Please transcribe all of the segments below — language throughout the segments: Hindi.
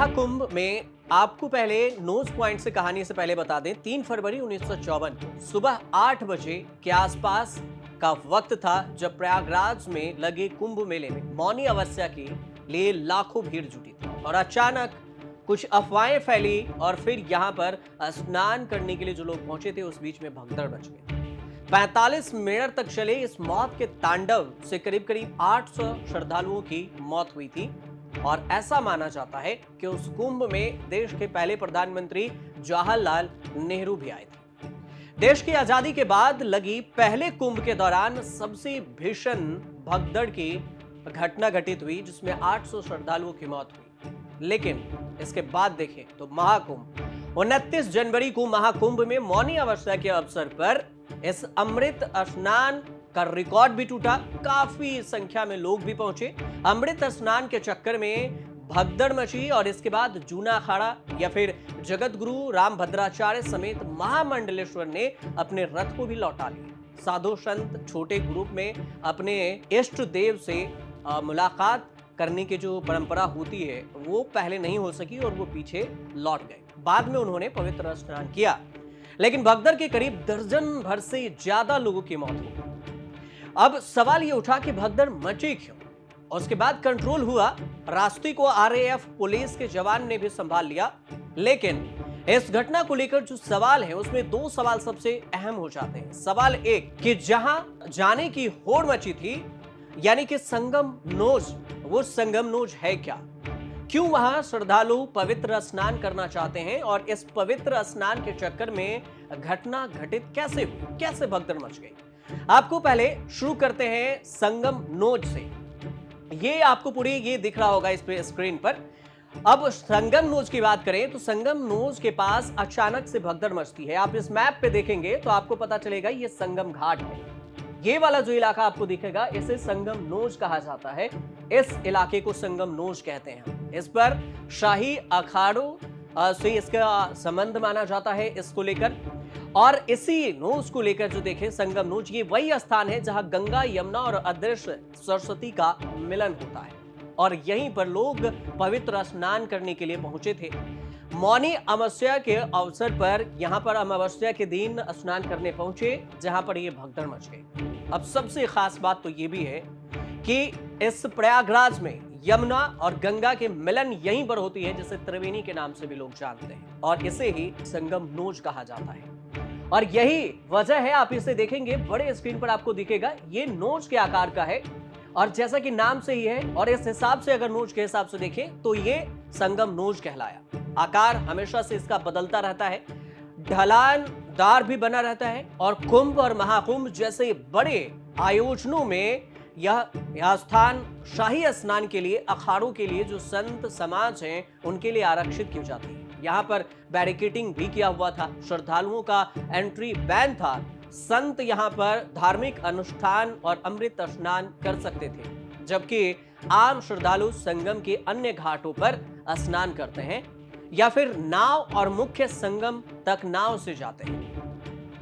महाकुंभ में आपको पहले नोज पॉइंट से कहानी से पहले बता दें, 3 फरवरी 1954 को सुबह 8 बजे के आसपास का वक्त था जब प्रयागराज में लगे कुंभ मेले में मौनी अमावस्या के लिए लाखों भीड़ जुटी थी और अचानक कुछ अफवाहें फैली और फिर यहां पर स्नान करने के लिए जो लोग पहुंचे थे उस बीच में भगदड़ मच गई। 45 मिनट तक चले इस मौत के तांडव से करीब करीब 800 श्रद्धालुओं की मौत हुई थी और ऐसा माना जाता है कि उस कुंभ में देश के पहले प्रधानमंत्री जवाहरलाल नेहरू भी आए थे। देश की आजादी के बाद लगी पहले कुंभ के दौरान सबसे भीषण भगदड़ की घटना घटित हुई जिसमें 800 श्रद्धालुओं की मौत हुई। लेकिन इसके बाद देखें तो महाकुंभ 29 जनवरी को महाकुंभ में मौनी अमावस्या के अवसर पर इस अमृत स्नान का रिकॉर्ड भी टूटा। काफी संख्या में लोग भी पहुंचे। अमृत स्नान के चक्कर में भगदड़ मची और इसके बाद जूना अखाड़ा या फिर जगत गुरु रामभद्राचार्य समेत महामंडलेश्वर ने अपने रथ को भी लौटा लिया। साधु संत छोटे ग्रुप में अपने इष्ट देव से मुलाकात करने की जो परंपरा होती है वो पहले नहीं हो सकी और वो पीछे लौट गए। बाद में उन्होंने पवित्र स्नान किया, लेकिन भगदड़ के करीब दर्जन भर से ज्यादा लोगों की मौत हो गई। अब सवाल ये उठा कि भगदड़ मची क्यों? और उसके बाद कंट्रोल हुआ। रास्ते को आरएएफ पुलिस के जवान ने भी संभाल लिया। लेकिन इस घटना को लेकर जो सवाल है उसमें दो सवाल सबसे अहम हो जाते हैं। सवाल एक कि जहां जाने की होड़ मची थी यानी कि संगम नोज, वो संगम नोज है क्या? क्यों वहां श्रद्धालु पवित्र स्नान करना चाहते हैं और इस पवित्र स्नान के चक्कर में घटना घटित कैसे हुई, कैसे भगदड़ मच गई? आपको पहले शुरू करते हैं संगम नोज से। ये आपको पूरी ये दिख रहा होगा इस पे स्क्रीन पर। अब संगम नोज की बात करें तो संगम नोज के पास अचानक से भगदड़ मचती है। आप इस मैप पे देखेंगे तो आपको पता चलेगा ये संगम घाट है। ये वाला जो इलाका आपको दिखेगा इसे संगम नोज कहा जाता है। इस इलाके को संगम नोज कहते हैं। इस पर शाही अखाड़ों से इसका संबंध माना जाता है इसको लेकर। और इसी नोज को लेकर जो देखें संगम नोज, ये वही स्थान है जहां गंगा, यमुना और अदृश्य सरस्वती का मिलन होता है और यहीं पर लोग पवित्र स्नान करने के लिए पहुंचे थे। मौनी अमावस्या के अवसर पर यहां पर अमावस्या के दिन स्नान करने पहुंचे जहां पर यह भगदड़ मच गई। अब सबसे खास बात तो यह भी है कि इस प्रयागराज में यमुना और गंगा के मिलन यहीं पर होती है जिसे त्रिवेणी के नाम से भी लोग जानते हैं और इसे ही संगम नोज कहा जाता है। और यही वजह है, आप इसे देखेंगे बड़े स्क्रीन पर आपको दिखेगा, ये नोज के आकार का है और जैसा कि नाम से ही है और इस हिसाब से अगर नोज के हिसाब से देखें तो ये संगम नोज कहलाया। आकार हमेशा से इसका बदलता रहता है, ढलानदार भी बना रहता है और कुंभ और महाकुंभ जैसे बड़े आयोजनों में यह स्थान शाही स्नान के लिए, अखाड़ों के लिए जो संत समाज हैं उनके लिए आरक्षित की जाती है। यहाँ पर बैरिकेडिंग भी किया हुआ था, श्रद्धालुओं का एंट्री बैन था। संत यहाँ पर धार्मिक अनुष्ठान और अमृत स्नान कर सकते थे, जबकि आम श्रद्धालु संगम के अन्य घाटों पर स्नान करते हैं या फिर नाव और मुख्य संगम तक नाव से जाते हैं।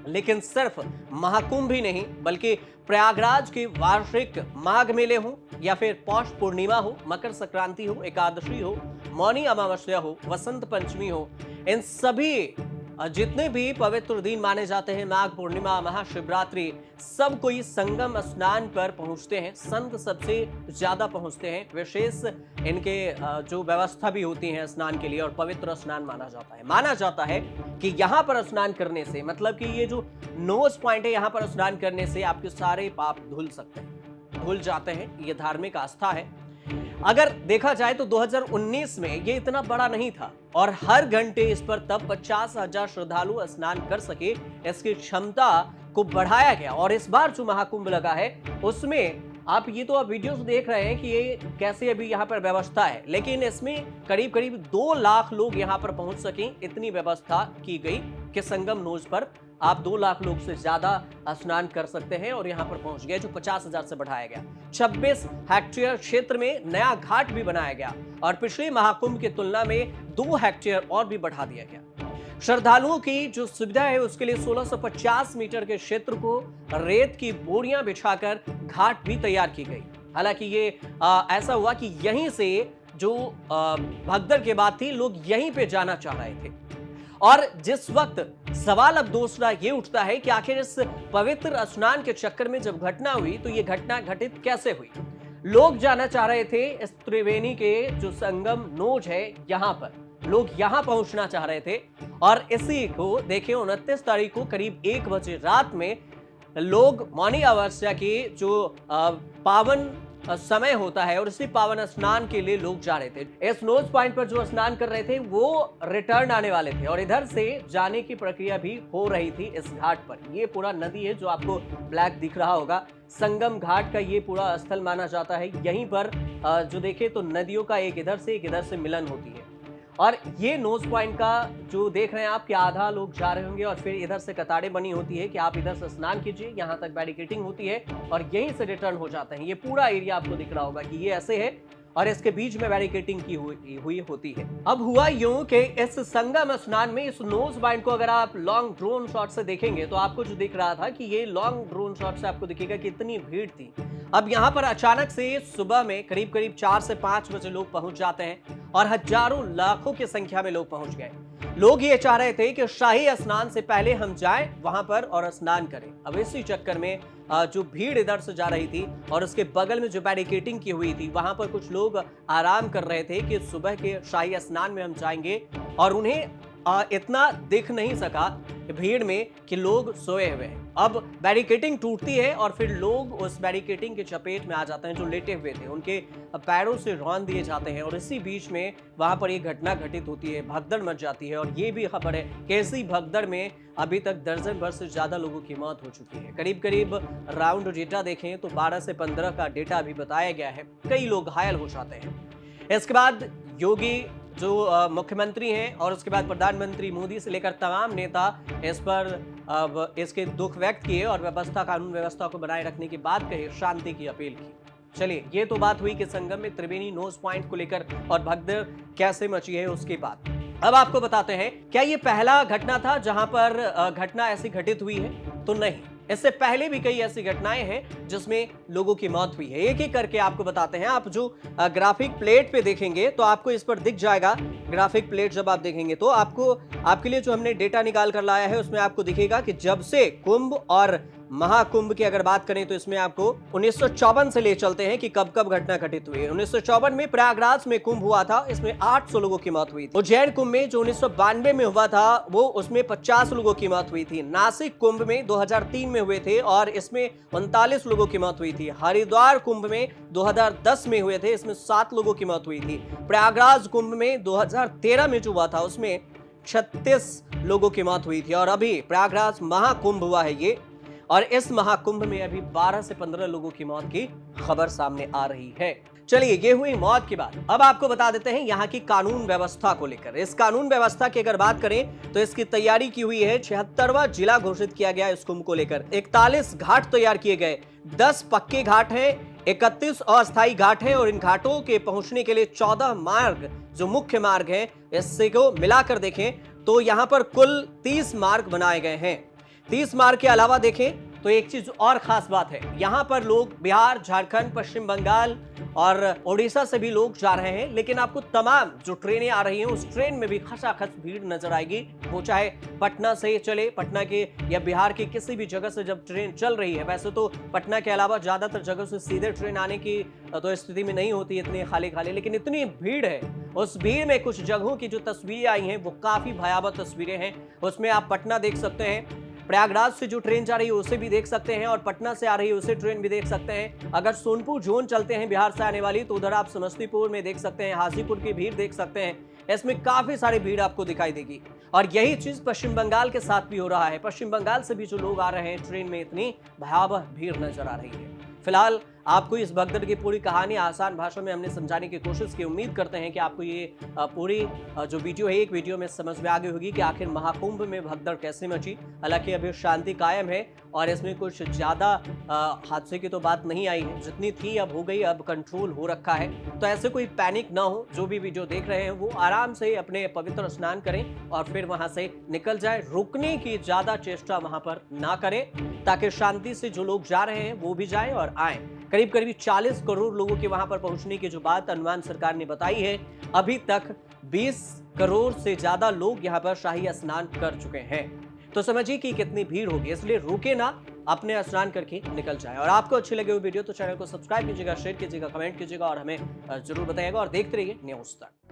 लेकिन सिर्फ महाकुंभ ही नहीं बल्कि प्रयागराज के वार्षिक माघ मेले हो या फिर पौष पूर्णिमा हो, मकर संक्रांति हो, एकादशी हो, मौनी अमावस्या हो, वसंत पंचमी हो, इन सभी जितने भी पवित्र दिन माने जाते हैं, माघ पूर्णिमा, महाशिवरात्रि, सब कोई संगम स्नान पर पहुंचते हैं। संत सबसे ज्यादा पहुंचते हैं। विशेष इनके जो व्यवस्था भी होती है स्नान के लिए और पवित्र स्नान माना जाता है। माना जाता है कि यहाँ पर स्नान करने से, मतलब कि ये जो नोज पॉइंट है यहाँ पर स्नान करने से आपके सारे पाप धुल सकते हैं, धुल जाते हैं। ये धार्मिक आस्था है। अगर देखा जाए तो 2019 में ये इतना बड़ा नहीं था और हर घंटे इस पर तब 50,000 श्रद्धालु स्नान कर सके, इसकी क्षमता को बढ़ाया गया। और इस बार जो महाकुंभ लगा है उसमें आप वीडियोस देख रहे हैं कि ये कैसे अभी यहाँ पर व्यवस्था है, लेकिन इसमें करीब करीब 2 लाख लोग यहाँ पर पहुंच सकें, इतनी व्यवस्था की गई कि संगम नोज पर आप 2 लाख लोग से ज्यादा स्नान कर सकते हैं और यहां पर पहुंच गए, जो 50,000 से बढ़ाया गया। 26 हेक्टेयर क्षेत्र में नया घाट भी बनाया गया और पिछले महाकुंभ की तुलना में 2 हेक्टेयर और भी बढ़ा दिया गया। श्रद्धालुओं की जो सुविधा है उसके लिए 1650 मीटर के क्षेत्र को रेत की बोरियां बिछाकर घाट भी तैयार की गई। हालांकि ये ऐसा हुआ कि यहीं से जो भगदड़ की बात थी, लोग यहीं पे जाना चाह रहे थे। और जिस वक्त सवाल अब दूसरा ये उठता है कि आखिर इस पवित्र स्नान के चक्कर में जब घटना हुई तो ये घटना घटित कैसे हुई। लोग जाना चाह रहे थे इस त्रिवेणी के जो संगम नोज है यहां पर, लोग यहां पहुंचना चाह रहे थे। और इसी को देखिए 29 तारीख को करीब 1 बजे रात में लोग मौनी अमावस्या की जो पावन समय होता है और इसी पावन स्नान के लिए लोग जा रहे थे। इस नोज पॉइंट पर जो स्नान कर रहे थे वो रिटर्न आने वाले थे और इधर से जाने की प्रक्रिया भी हो रही थी इस घाट पर। ये पूरा नदी है जो आपको ब्लैक दिख रहा होगा, संगम घाट का ये पूरा स्थल माना जाता है। यहीं पर जो देखे तो नदियों का एक इधर से मिलन होती है। और ये नोज पॉइंट का जो देख रहे हैं आप कि आधा लोग जा रहे होंगे और फिर इधर से कतारें बनी होती है कि आप इधर से स्नान कीजिए, यहाँ तक बैरिकेडिंग होती है और यहीं से रिटर्न हो जाते हैं। ये पूरा एरिया आपको दिख रहा होगा कि ये ऐसे है और इसके बीच में बैरिकेडिंग की हुई होती है। अब हुआ यूं कि इस संगम स्नान में इस नोज पॉइंट को अगर आप लॉन्ग ड्रोन शॉट से देखेंगे तो आपको जो दिख रहा था कि ये लॉन्ग ड्रोन शॉट से आपको दिखेगा कि इतनी भीड़ थी। अब यहाँ पर अचानक से सुबह में करीब 4 से 5 बजे लोग पहुंच जाते हैं और हजारों लाखों की संख्या में लोग पहुंच गए। लोग ये चाह रहे थे कि शाही स्नान से पहले हम जाएं वहां पर और स्नान करें। अब इसी चक्कर में जो भीड़ इधर से जा रही थी और उसके बगल में जो बैरिकेडिंग की हुई थी वहां पर कुछ लोग आराम कर रहे थे कि सुबह के शाही स्नान में हम जाएंगे और उन्हें इतना दिख नहीं सका भीड़ में कि लोग सोए हुए हैं। अब बैरिकेडिंग टूटती है और फिर लोग उस बैरिकेडिंग के चपेट में आ जाते हैं। जो लेटे हुए थे उनके पैरों से रौंद दिए जाते हैं और इसी बीच में वहां पर ये घटना घटित होती है, भगदड़ मच जाती है। और ये भी खबर है कि इसी भगदड़ में अभी तक दर्जन भर से ज्यादा लोगों की मौत हो चुकी है। करीब राउंड डेटा देखें तो 12 से 15 का डेटा अभी बताया गया है। कई लोग घायल हो जाते हैं। इसके बाद योगी जो मुख्यमंत्री हैं और उसके बाद प्रधानमंत्री मोदी से लेकर तमाम नेता इस पर इसके दुख व्यक्त किए और कानून व्यवस्था को बनाए रखने की बात कही, शांति की अपील की। चलिए, ये तो बात हुई कि संगम में त्रिवेणी नोज पॉइंट को लेकर और भगदड़ कैसे मची है उसकी बात। अब आपको बताते हैं, क्या ये पहला घटना था जहां पर घटना ऐसी घटित हुई है? तो नहीं, इससे पहले भी कई ऐसी घटनाएं हैं जिसमें लोगों की मौत हुई है। एक एक करके आपको बताते हैं। आप जो ग्राफिक प्लेट पे देखेंगे तो आपको इस पर दिख जाएगा। ग्राफिक प्लेट जब आप देखेंगे तो आपके लिए जो हमने डेटा निकाल कर लाया है उसमें आपको दिखेगा कि जब से कुंभ और महाकुंभ की अगर बात करें तो इसमें आपको 1954 से ले चलते हैं कि कब कब घटना घटित हुई है। 1954 में प्रयागराज में कुंभ हुआ था, इसमें 800 लोगों की मौत हुई थी। उज्जैन कुंभ में जो 1992 में हुआ था वो उसमें 50 लोगों की मौत हुई थी। नासिक कुंभ में 2003 में हुए थे और इसमें 39 लोगों की मौत हुई थी। हरिद्वार कुंभ में 2010 में हुए थे, इसमें 7 लोगों की मौत हुई थी। प्रयागराज कुंभ में 2013 में जो हुआ था उसमें 36 लोगों की मौत हुई थी। और अभी प्रयागराज महाकुंभ हुआ है ये, और इस महाकुंभ में अभी 12 से 15 लोगों की मौत की खबर सामने आ रही है। चलिए, ये हुई मौत की बात। अब आपको बता देते हैं यहाँ की कानून व्यवस्था को लेकर। इस कानून व्यवस्था की अगर बात करें तो इसकी तैयारी की हुई है। 76वां जिला घोषित किया गया इस कुंभ को लेकर। 41 घाट तैयार किए गए, 10 पक्के घाट हैं, 31 अस्थायी घाट हैं और इन घाटों के पहुंचने के लिए 14 मार्ग जो मुख्य मार्ग हैं, इससे को मिलाकर देखें तो यहाँ पर कुल 30 मार्ग बनाए गए हैं। 30 मार्ग के अलावा देखें तो एक चीज और खास बात है, यहाँ पर लोग बिहार, झारखंड, पश्चिम बंगाल और ओडिशा से भी लोग जा रहे हैं। लेकिन आपको तमाम जो ट्रेनें आ रही हैं उस ट्रेन में भी खचाखच भीड़ नजर आएगी। वो चाहे पटना से चले, पटना के या बिहार के किसी भी जगह से जब ट्रेन चल रही है। वैसे तो पटना के अलावा ज्यादातर जगह से सीधे ट्रेन आने की तो स्थिति में नहीं होती, इतनी खाली खाली, लेकिन इतनी भीड़ है। उस भीड़ में कुछ जगहों की जो तस्वीरें आई हैं वो काफी भयावह तस्वीरें हैं। उसमें आप पटना देख सकते हैं, प्रयागराज से जो ट्रेन जा रही है उसे भी देख सकते हैं और पटना से आ रही है उसे ट्रेन भी देख सकते हैं। अगर सोनपुर जोन चलते हैं बिहार से आने वाली तो उधर आप समस्तीपुर में देख सकते हैं, हाजीपुर की भीड़ देख सकते हैं। इसमें काफी सारी भीड़ आपको दिखाई देगी। और यही चीज पश्चिम बंगाल के साथ भी हो रहा है। पश्चिम बंगाल से भी जो लोग आ रहे हैं ट्रेन में इतनी भयावह भीड़ नजर आ रही है। फिलहाल आपको इस भगदड़ की पूरी कहानी आसान भाषा में हमने समझाने की कोशिश की। उम्मीद करते हैं कि आपको ये पूरी जो वीडियो है एक वीडियो में समझ में आ गई होगी कि आखिर महाकुंभ में भगदड़ कैसे मची। हालांकि अभी शांति कायम है और इसमें कुछ ज्यादा हादसे की तो बात नहीं आई है, जितनी थी अब हो गई, अब कंट्रोल हो रखा है। तो ऐसे कोई पैनिक ना हो, जो भी वीडियो देख रहे हैं वो आराम से अपने पवित्र स्नान करें और फिर वहां से निकल जाए। रुकने की ज्यादा चेष्टा वहां पर ना करें ताकि शांति से जो लोग जा रहे हैं वो भी जाएं और आए। करीब करीब 40 करोड़ लोगों के वहां पर पहुंचने की जो बात अनुमान सरकार ने बताई है, अभी तक 20 करोड़ से ज्यादा लोग यहां पर शाही स्नान कर चुके हैं। तो समझिए कि कितनी भीड़ होगी, इसलिए रुके ना, अपने स्नान करके निकल जाए। और आपको अच्छी लगी हुई वीडियो तो चैनल को सब्सक्राइब कीजिएगा, शेयर कीजिएगा, कमेंट कीजिएगा और हमें जरूर बताइएगा और देखते रहिए न्यूज़ तक।